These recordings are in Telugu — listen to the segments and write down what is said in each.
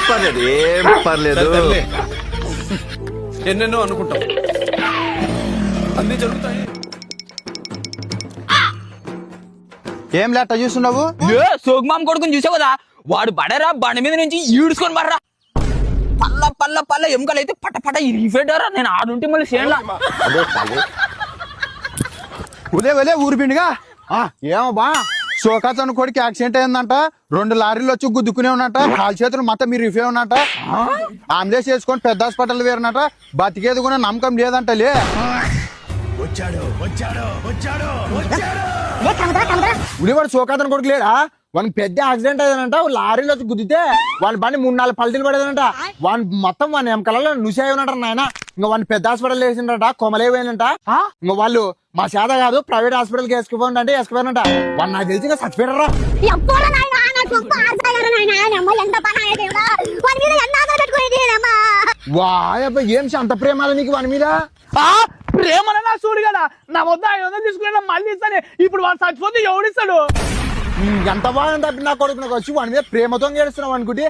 పర్లేదు, ఏం పర్లేదు. ఎన్నెన్నో అనుకుంటాం, అన్ని జరుగుతాయి. ఏం లేట చూస్తున్నావు? సోగ్మాం కొడుకుని చూసావు కదా, వాడు బడరా బండి మీద నుంచి ఈడ్చుకొని బర్రా. పల్ల పల్ల పల్ల ఎముకలు అయితే పట పట ఇరిగిపోయారా. నేను ఆడుంటే మళ్ళీ చేయాల. ఉదే ఊరిపిండిగా ఏమో బా సోకాతను కొడుకు యాక్సిడెంట్ అయిందంట. 2 లారీలు వచ్చి గుద్దుకునే ఉన్నట. కాలు చేతులు మొత్తం మీరు రిఫే ఉన్నట. అంబులెన్స్ చేసుకొని పెద్ద హాస్పిటల్ వేరనట. బతికేది కూడా నమ్మకం లేదంట. లే ఉడివాడు సోకాతను కొడుకు లేడా? వానికి పెద్ద యాక్సిడెంట్ అయ్యానంట. లారీలో వచ్చి గుద్దితే వాని బండి 3-4 పల్టీలు పడేదనంట. వాని మొత్తం వాని వెనకాలలో నుసేయనంట నాయన. ఇంకా వాడిని పెద్ద హాస్పిటల్ వేసిండట. కొమలేపోయినంట. ఇంకా వాళ్ళు మా చేత కాదు ప్రైవేట్ హాస్పిటల్ కి వేసుకుపోండి అంటే వేసుకుపోయినంట. వాడు నాకు తెలిసి ఇంకా చచ్చిపోయారా. వాయబ్బా ఏం అంత ప్రేమాల నీకు వాని మీద? ప్రేమన నా చూడు కదా, నా వద్ద 500 తీసుకున్నా మళ్ళీ ఇస్తానే. ఇప్పుడు వాడు చచ్చిపోతే ఎవడిస్తాడు? ఎంత బాగా తప్పి నా కొడుకు నాకు వచ్చి వాని మీద ప్రేమతో ఏడుస్తున్నావు అనుకుంటే.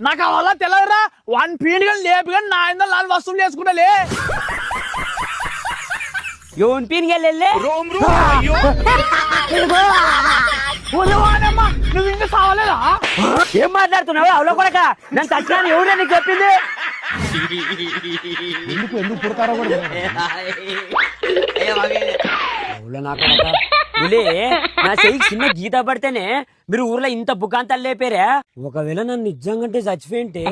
నాకు అవల్ల తెలవరా. వాడిని పీడిగా లేపుగా నా 500 వసూలు చేసుకుంటాలే. ఎవరి పీనికెళ్ళే నువ్వు ఇంకా సావలేదా? ఏం మాట్లాడుతున్నావు అవలో కొడక? నేను చచ్చినాను ఎవరే నీకు చెప్పింది? ఎందుకు పుడతారో కూడా నా చెయ్యికి చిన్న గీత పడితేనే మీరు ఊర్లో ఇంత బుకాంతాలు లేపారా. ఒకవేళ నన్ను నిజంగా చచ్చిపోయింటే